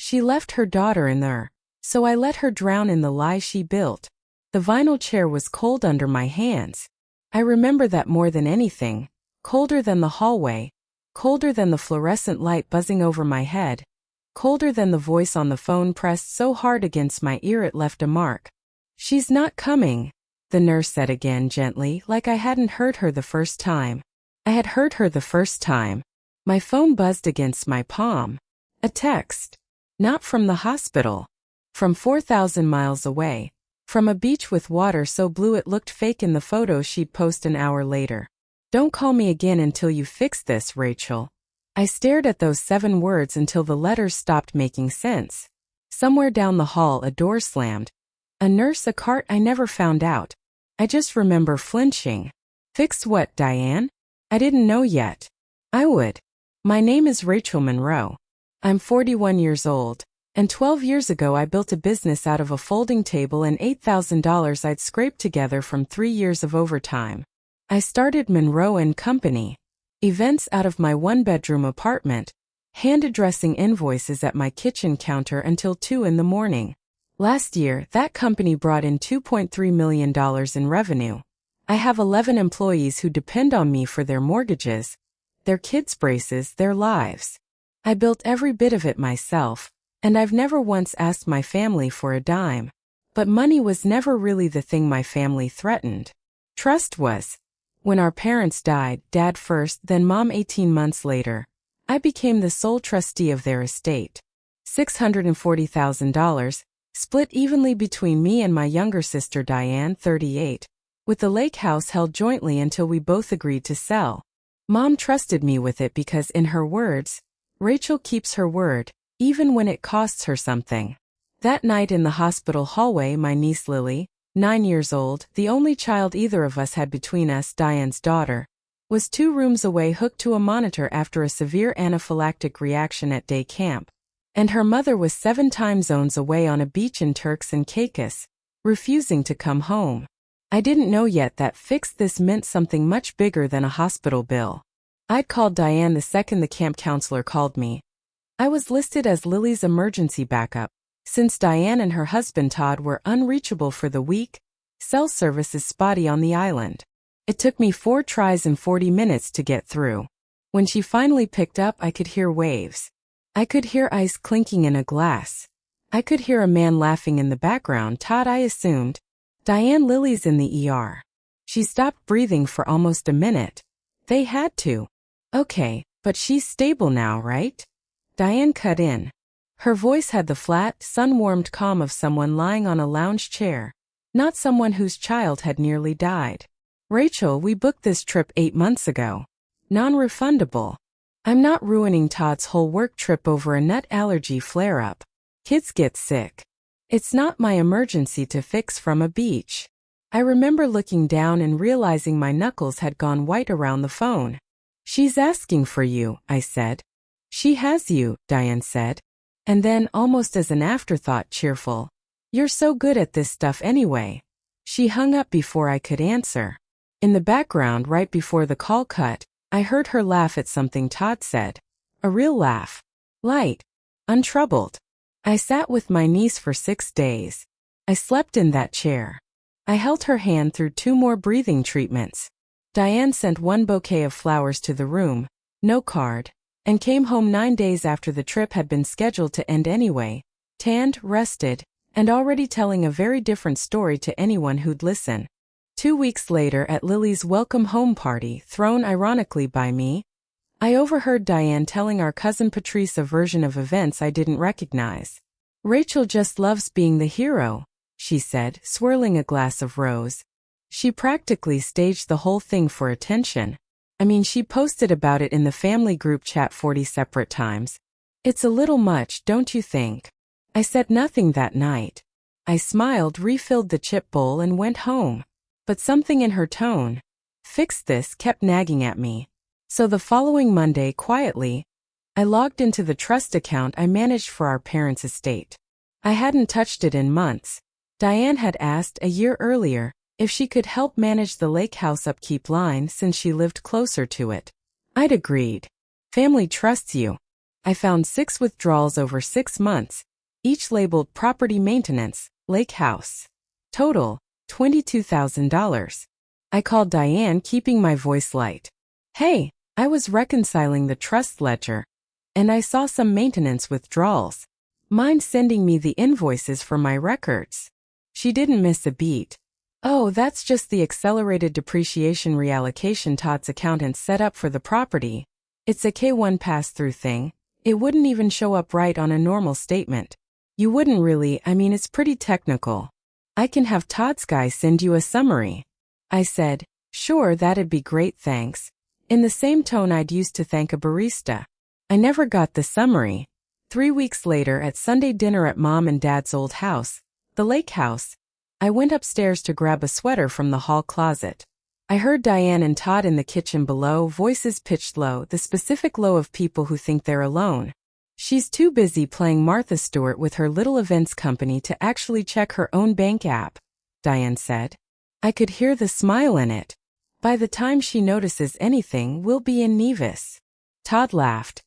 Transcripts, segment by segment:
She left her daughter in there, so I let her drown in the lie she built. The vinyl chair was cold under my hands. I remember that more than anything, colder than the hallway, colder than the fluorescent light buzzing over my head, colder than the voice on the phone pressed so hard against my ear it left a mark. "She's not coming," the nurse said again gently, like I hadn't heard her the first time. I had heard her the first time. My phone buzzed against my palm. A text. Not from the hospital. From 4,000 miles away. From a beach with water so blue it looked fake in the photo she'd post an hour later. "Don't call me again until you fix this, Rachel." I stared at those 7 words until the letters stopped making sense. Somewhere down the hall a door slammed. A nurse, a cart, I never found out. I just remember flinching. "Fix what, Diane?" I didn't know yet. I would. "My name is Rachel Monroe. I'm 41 years old. And 12 years ago I built a business out of a folding table and $8,000 I'd scraped together from 3 years of overtime. I started Monroe and Company. Events out of my 1-bedroom apartment. Hand-addressing invoices at my kitchen counter until 2 in the morning. Last year, that company brought in $2.3 million in revenue. I have 11 employees who depend on me for their mortgages, their kids' braces, their lives. I built every bit of it myself. And I've never once asked my family for a dime. But money was never really the thing my family threatened. Trust was. When our parents died, Dad first, then Mom 18 months later, I became the sole trustee of their estate. $640,000, split evenly between me and my younger sister Diane, 38, with the lake house held jointly until we both agreed to sell. Mom trusted me with it because, in her words, Rachel keeps her word, even when it costs her something. That night in the hospital hallway, my niece Lily, 9 years old, the only child either of us had between us, Diane's daughter, was 2 rooms away hooked to a monitor after a severe anaphylactic reaction at day camp. And her mother was 7 time zones away on a beach in Turks and Caicos, refusing to come home. I didn't know yet that fix this meant something much bigger than a hospital bill. I'd called Diane the second the camp counselor called me. I was listed as Lily's emergency backup, since Diane and her husband Todd were unreachable for the week. Cell service is spotty on the island. It took me 4 tries and 40 minutes to get through. When she finally picked up, I could hear waves. I could hear ice clinking in a glass. I could hear a man laughing in the background. Todd, I assumed. "Diane, Lily's in the ER." She stopped breathing for almost a minute. They had to. "Okay, but she's stable now, right?" Diane cut in. Her voice had the flat, sun-warmed calm of someone lying on a lounge chair, not someone whose child had nearly died. "Rachel, we booked this trip 8 months ago. Non-refundable. I'm not ruining Todd's whole work trip over a nut allergy flare-up. Kids get sick. It's not my emergency to fix from a beach." I remember looking down and realizing my knuckles had gone white around the phone. "She's asking for you," I said. "She has you," Diane said. And then, almost as an afterthought, cheerful, "You're so good at this stuff anyway." She hung up before I could answer. In the background, right before the call cut, I heard her laugh at something Todd said. A real laugh. Light. Untroubled. I sat with my niece for 6 days. I slept in that chair. I held her hand through 2 more breathing treatments. Diane sent 1 bouquet of flowers to the room, no card, and came home 9 days after the trip had been scheduled to end anyway, tanned, rested, and already telling a very different story to anyone who'd listen. 2 weeks later, at Lily's welcome home party, thrown ironically by me, I overheard Diane telling our cousin Patrice a version of events I didn't recognize. "Rachel just loves being the hero," she said, swirling a glass of rose. "She practically staged the whole thing for attention. I mean, she posted about it in the family group chat 40 separate times. It's a little much, don't you think?" I said nothing that night. I smiled, refilled the chip bowl, and went home. But something in her tone, "Fix this," kept nagging at me. So the following Monday, quietly, I logged into the trust account I managed for our parents' estate. I hadn't touched it in months. Diane had asked a year earlier if she could help manage the lake house upkeep line since she lived closer to it. I'd agreed. Family trusts you. I found 6 withdrawals over 6 months, each labeled property maintenance, Lake House. Total, $22,000. I called Diane, keeping my voice light. Hey, I was reconciling the trust ledger, and I saw some maintenance withdrawals. Mind sending me the invoices for my records? She didn't miss a beat. Oh, that's just the accelerated depreciation reallocation Todd's accountant set up for the property. It's a K1 pass-through thing. It wouldn't even show up right on a normal statement. You wouldn't really, it's pretty technical. I can have Todd's guy send you a summary. I said, sure, that'd be great, thanks, in the same tone I'd used to thank a barista. I never got the summary. 3 weeks later, at Sunday dinner at Mom and Dad's old house, the Lake House, I went upstairs to grab a sweater from the hall closet. I heard Diane and Todd in the kitchen below, voices pitched low, the specific low of people who think they're alone. She's too busy playing Martha Stewart with her little events company to actually check her own bank app, Diane said. I could hear the smile in it. By the time she notices anything, we'll be in Nevis. Todd laughed.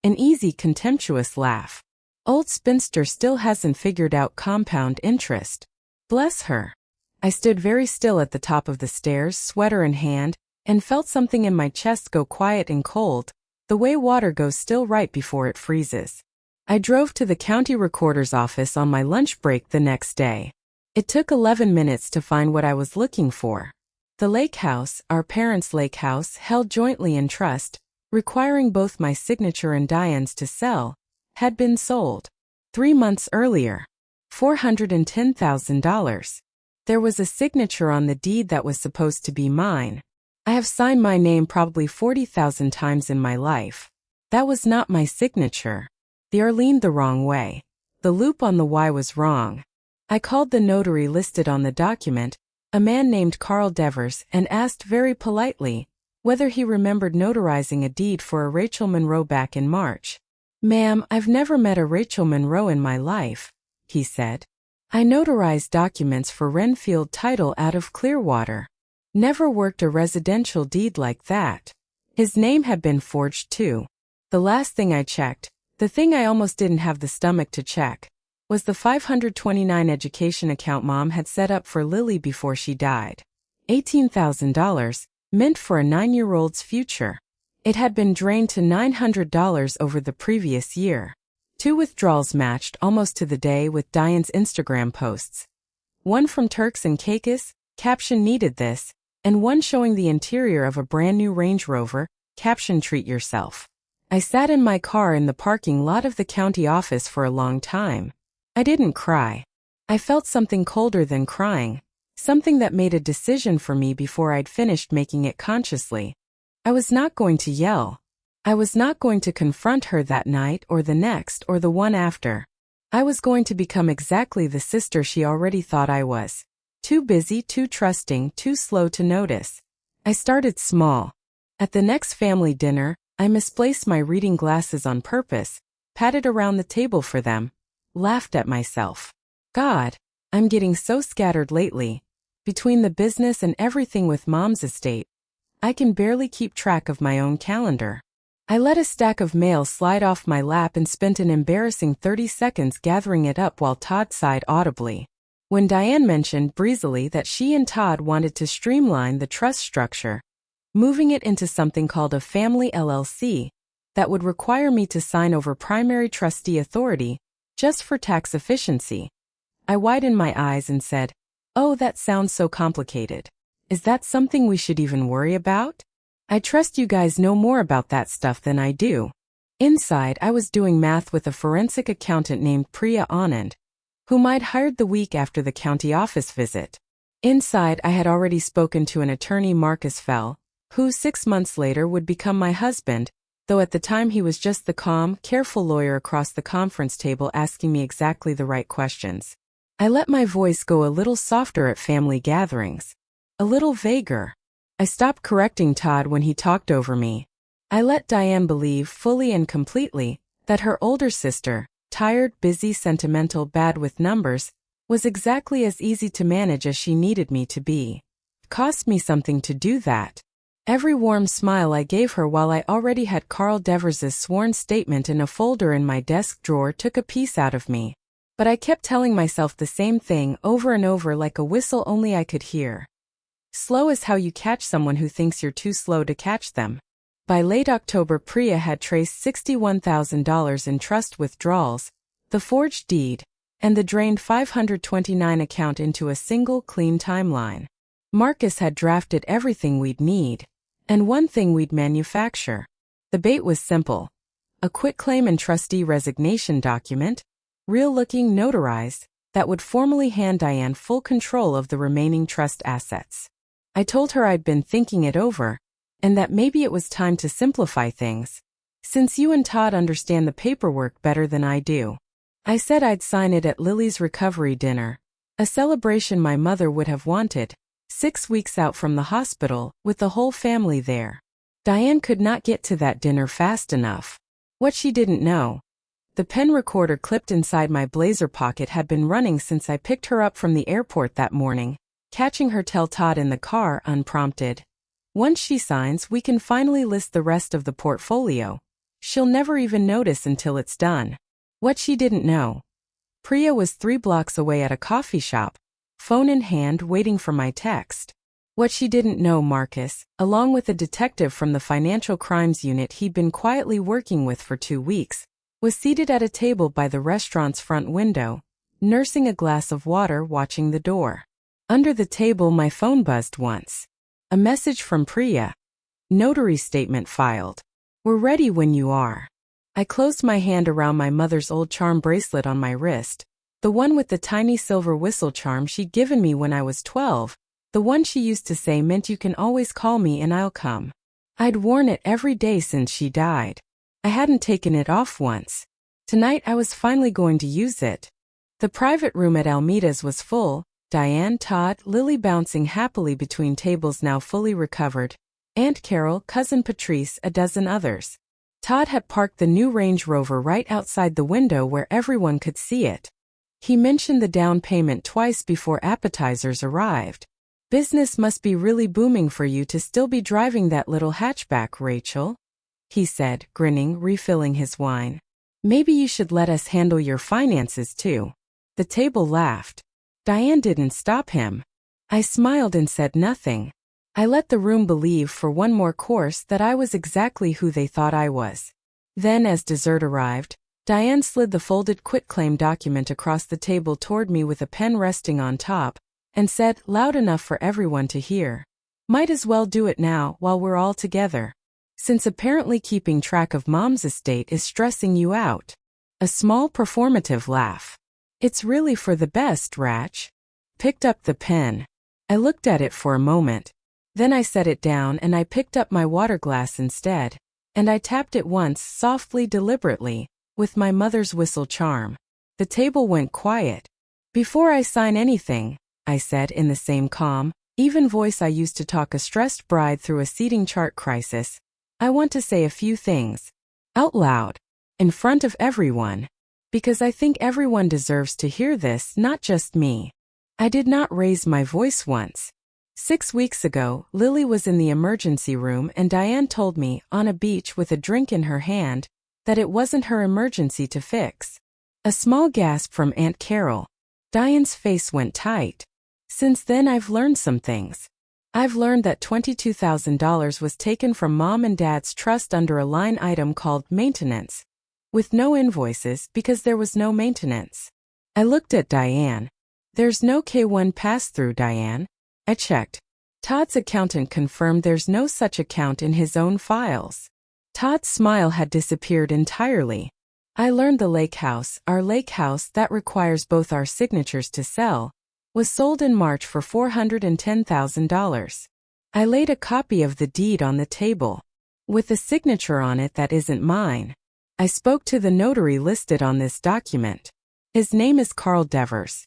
An easy, contemptuous laugh. Old spinster still hasn't figured out compound interest. Bless her. I stood very still at the top of the stairs, sweater in hand, and felt something in my chest go quiet and cold, the way water goes still right before it freezes. I drove to the county recorder's office on my lunch break the next day. It took 11 minutes to find what I was looking for. The Lake House, our parents' Lake House, held jointly in trust, requiring both my signature and Diane's to sell, had been sold 3 months earlier. $410,000. There was a signature on the deed that was supposed to be mine. I have signed my name probably 40,000 times in my life. That was not my signature. The R leaned the wrong way. The loop on the Y was wrong. I called the notary listed on the document, a man named Carl Devers, and asked very politely whether he remembered notarizing a deed for a Rachel Monroe back in March. Ma'am, I've never met a Rachel Monroe in my life, he said. I notarized documents for Renfield Title out of Clearwater. Never worked a residential deed like that. His name had been forged too. The last thing I checked, the thing I almost didn't have the stomach to check, was the $529 education account Mom had set up for Lily before she died. $18,000, meant for a 9-year-old's future. It had been drained to $900 over the previous year. 2 withdrawals matched almost to the day with Diane's Instagram posts. One from Turks and Caicos, caption needed this, and one showing the interior of a brand new Range Rover, caption treat yourself. I sat in my car in the parking lot of the county office for a long time. I didn't cry. I felt something colder than crying, something that made a decision for me before I'd finished making it consciously. I was not going to yell. I was not going to confront her that night or the next or the one after. I was going to become exactly the sister she already thought I was. Too busy, too trusting, too slow to notice. I started small. At the next family dinner, I misplaced my reading glasses on purpose, patted around the table for them, laughed at myself. God, I'm getting so scattered lately. Between the business and everything with Mom's estate, I can barely keep track of my own calendar. I let a stack of mail slide off my lap and spent an embarrassing 30 seconds gathering it up while Todd sighed audibly. When Diane mentioned breezily that she and Todd wanted to streamline the trust structure, moving it into something called a family LLC, that would require me to sign over primary trustee authority, just for tax efficiency, I widened my eyes and said, "Oh, that sounds so complicated. Is that something we should even worry about? I trust you guys know more about that stuff than I do." Inside, I was doing math with a forensic accountant named Priya Anand, whom I'd hired the week after the county office visit. Inside, I had already spoken to an attorney, Marcus Fell, who 6 months later would become my husband, though at the time he was just the calm, careful lawyer across the conference table asking me exactly the right questions. I let my voice go a little softer at family gatherings, a little vaguer. I stopped correcting Todd when he talked over me. I let Diane believe fully and completely that her older sister, tired, busy, sentimental, bad with numbers, was exactly as easy to manage as she needed me to be. It cost me something to do that. Every warm smile I gave her while I already had Carl Devers's sworn statement in a folder in my desk drawer took a piece out of me. But I kept telling myself the same thing over and over like a whistle only I could hear. Slow is how you catch someone who thinks you're too slow to catch them. By late October, Priya had traced $61,000 in trust withdrawals, the forged deed, and the drained $529 account into a single clean timeline. Marcus had drafted everything we'd need, and one thing we'd manufacture. The bait was simple. A quitclaim and trustee resignation document, real-looking, notarized, that would formally hand Diane full control of the remaining trust assets. I told her I'd been thinking it over, and that maybe it was time to simplify things, since you and Todd understand the paperwork better than I do. I said I'd sign it at Lily's recovery dinner, a celebration my mother would have wanted, 6 weeks out from the hospital, with the whole family there. Diane could not get to that dinner fast enough. What she didn't know. The pen recorder clipped inside my blazer pocket had been running since I picked her up from the airport that morning, catching her tell Todd in the car unprompted. Once she signs, we can finally list the rest of the portfolio. She'll never even notice until it's done. What she didn't know. Priya was 3 blocks away at a coffee shop, phone in hand, waiting for my text. What she didn't know, Marcus, along with a detective from the Financial Crimes Unit he'd been quietly working with for 2 weeks, was seated at a table by the restaurant's front window, nursing a glass of water, watching the door. Under the table, my phone buzzed once. A message from Priya. Notary statement filed. We're ready when you are. I closed my hand around my mother's old charm bracelet on my wrist, the one with the tiny silver whistle charm she'd given me when I was 12, the one she used to say meant you can always call me and I'll come. I'd worn it every day since she died. I hadn't taken it off once. Tonight I was finally going to use it. The private room at Almeida's was full, Diane, Todd, Lily bouncing happily between tables now fully recovered, Aunt Carol, Cousin Patrice, a dozen others. Todd had parked the new Range Rover right outside the window where everyone could see it. He mentioned the down payment twice before appetizers arrived. Business must be really booming for you to still be driving that little hatchback, Rachel, he said, grinning, refilling his wine. Maybe you should let us handle your finances too. The table laughed. Diane didn't stop him. I smiled and said nothing. I let the room believe for one more course that I was exactly who they thought I was. Then, as dessert arrived, Diane slid the folded quitclaim document across the table toward me with a pen resting on top, and said, loud enough for everyone to hear, "Might as well do it now while we're all together, since apparently keeping track of Mom's estate is stressing you out." A small performative laugh. "It's really for the best, Ratch." Picked up the pen. I looked at it for a moment. Then I set it down and I picked up my water glass instead, and I tapped it once, softly, deliberately, with my mother's whistle charm. The table went quiet. "Before I sign anything," I said in the same calm, even voice I used to talk a stressed bride through a seating chart crisis, "I want to say a few things. Out loud. In front of everyone. Because I think everyone deserves to hear this, not just me." I did not raise my voice once. 6 weeks ago, Lily was in the emergency room and Diane told me, on a beach with a drink in her hand, that it wasn't her emergency to fix. A small gasp from Aunt Carol. Diane's face went tight. Since then I've learned some things. I've learned that $22,000 was taken from Mom and Dad's trust under a line item called maintenance, with no invoices because there was no maintenance. I looked at Diane. "There's no K1 pass-through, Diane." I checked. Todd's accountant confirmed there's no such account in his own files. Todd's smile had disappeared entirely. I learned the lake house, our lake house that requires both our signatures to sell, was sold in March for $410,000. I laid a copy of the deed on the table, with a signature on it that isn't mine. I spoke to the notary listed on this document. His name is Carl Devers.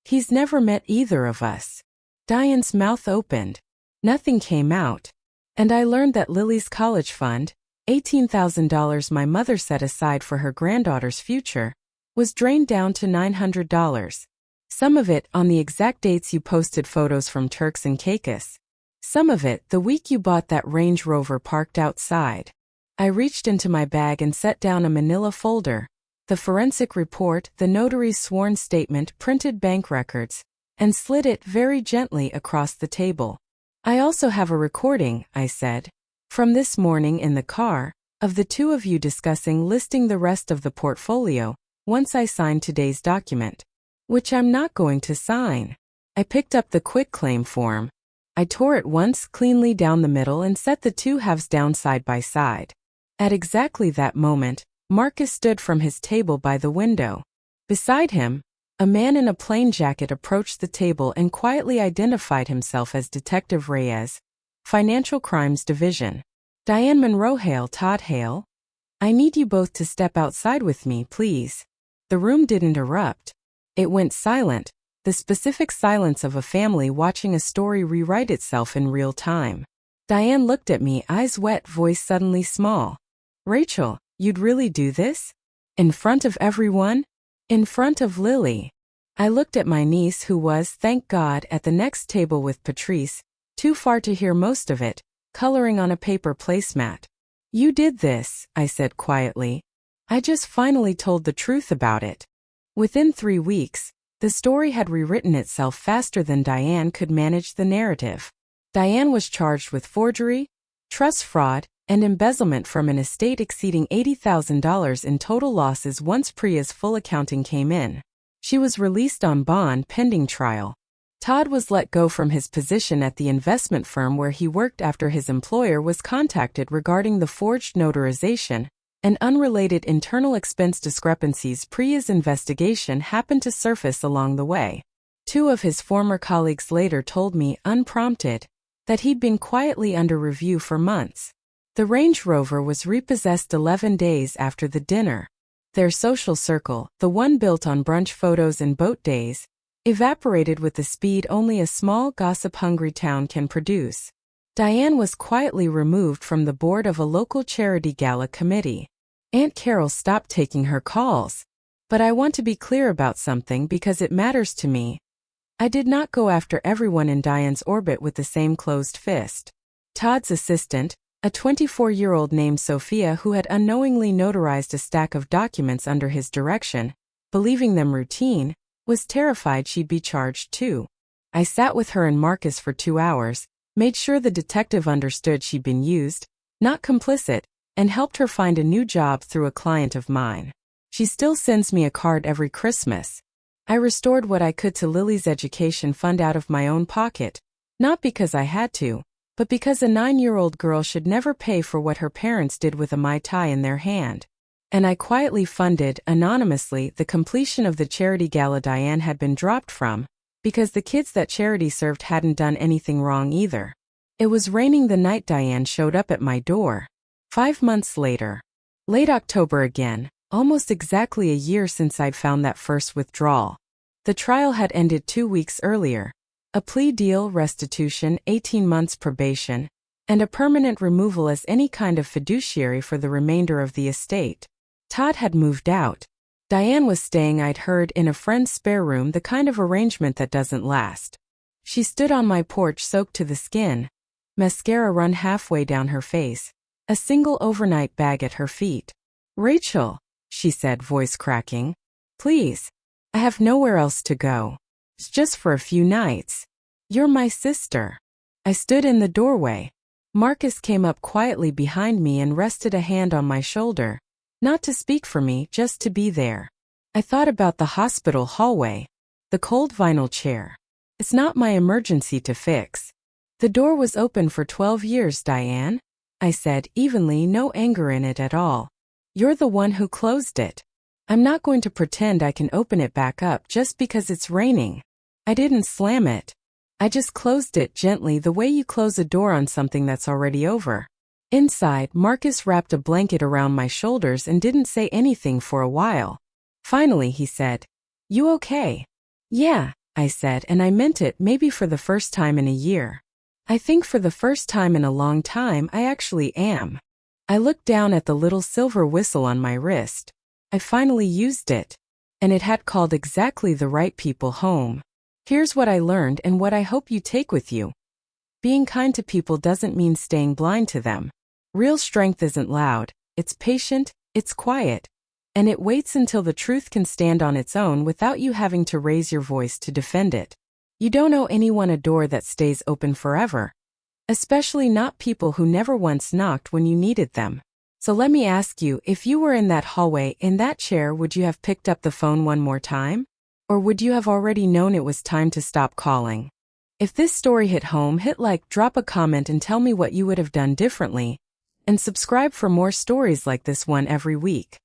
He's never met either of us. Diane's mouth opened. Nothing came out. And I learned that Lily's college fund, $18,000 my mother set aside for her granddaughter's future, was drained down to $900. Some of it on the exact dates you posted photos from Turks and Caicos. Some of it the week you bought that Range Rover parked outside. I reached into my bag and set down a manila folder, the forensic report, the notary's sworn statement, printed bank records, and slid it very gently across the table. I also have a recording, I said, from this morning in the car, of the two of you discussing listing the rest of the portfolio, once I sign today's document. Which I'm not going to sign. I picked up the quitclaim form. I tore it once cleanly down the middle and set the two halves down side by side. At exactly that moment, Marcus stood from his table by the window. Beside him, a man in a plain jacket approached the table and quietly identified himself as Detective Reyes, Financial Crimes Division. Diane Monroe Hale, Todd Hale. I need you both to step outside with me, please. The room didn't erupt. It went silent, the specific silence of a family watching a story rewrite itself in real time. Diane looked at me, eyes wet, voice suddenly small. Rachel, you'd really do this? In front of everyone? In front of Lily. I looked at my niece who was, thank God, at the next table with Patrice, too far to hear most of it, coloring on a paper placemat. You did this, I said quietly. I just finally told the truth about it. Within 3 weeks, the story had rewritten itself faster than Diane could manage the narrative. Diane was charged with forgery, trust fraud, and embezzlement from an estate exceeding $80,000 in total losses once Priya's full accounting came in. She was released on bond pending trial. Todd was let go from his position at the investment firm where he worked after his employer was contacted regarding the forged notarization and unrelated internal expense discrepancies. Priya's investigation happened to surface along the way. 2 of his former colleagues later told me, unprompted, that he'd been quietly under review for months. The Range Rover was repossessed 11 days after the dinner. Their social circle, the one built on brunch photos and boat days, evaporated with the speed only a small gossip-hungry town can produce. Diane was quietly removed from the board of a local charity gala committee. Aunt Carol stopped taking her calls. But I want to be clear about something because it matters to me. I did not go after everyone in Diane's orbit with the same closed fist. Todd's assistant, a 24-year-old named Sophia who had unknowingly notarized a stack of documents under his direction, believing them routine, was terrified she'd be charged too. I sat with her and Marcus for 2 hours, made sure the detective understood she'd been used, not complicit, and helped her find a new job through a client of mine. She still sends me a card every Christmas. I restored what I could to Lily's education fund out of my own pocket, not because I had to, but because a 9-year-old girl should never pay for what her parents did with a Mai Tai in their hand. And I quietly funded, anonymously, the completion of the charity gala Diane had been dropped from, because the kids that charity served hadn't done anything wrong either. It was raining the night Diane showed up at my door. 5 months later. Late October again, almost exactly a year since I'd found that first withdrawal. The trial had ended 2 weeks earlier. A plea deal, restitution, 18 months probation, and a permanent removal as any kind of fiduciary for the remainder of the estate. Todd had moved out. Diane was staying, I'd heard, in a friend's spare room, the kind of arrangement that doesn't last. She stood on my porch soaked to the skin, mascara run halfway down her face, a single overnight bag at her feet. Rachel, she said, voice cracking. Please. I have nowhere else to go. It's just for a few nights. You're my sister. I stood in the doorway. Marcus came up quietly behind me and rested a hand on my shoulder. Not to speak for me, just to be there. I thought about the hospital hallway. The cold vinyl chair. It's not my emergency to fix. The door was open for 12 years, Diane. I said, evenly, no anger in it at all. You're the one who closed it. I'm not going to pretend I can open it back up just because it's raining. I didn't slam it. I just closed it gently, the way you close a door on something that's already over. Inside, Marcus wrapped a blanket around my shoulders and didn't say anything for a while. Finally, he said, "You okay?" "Yeah," I said, and I meant it, maybe for the first time in a year. I think for the first time in a long time I actually am. I looked down at the little silver whistle on my wrist. I finally used it. And it had called exactly the right people home. Here's what I learned and what I hope you take with you. Being kind to people doesn't mean staying blind to them. Real strength isn't loud, it's patient, it's quiet, and it waits until the truth can stand on its own without you having to raise your voice to defend it. You don't owe anyone a door that stays open forever. Especially not people who never once knocked when you needed them. So let me ask you, if you were in that hallway, in that chair, would you have picked up the phone one more time? Or would you have already known it was time to stop calling? If this story hit home, hit like, drop a comment and tell me what you would have done differently. And subscribe for more stories like this one every week.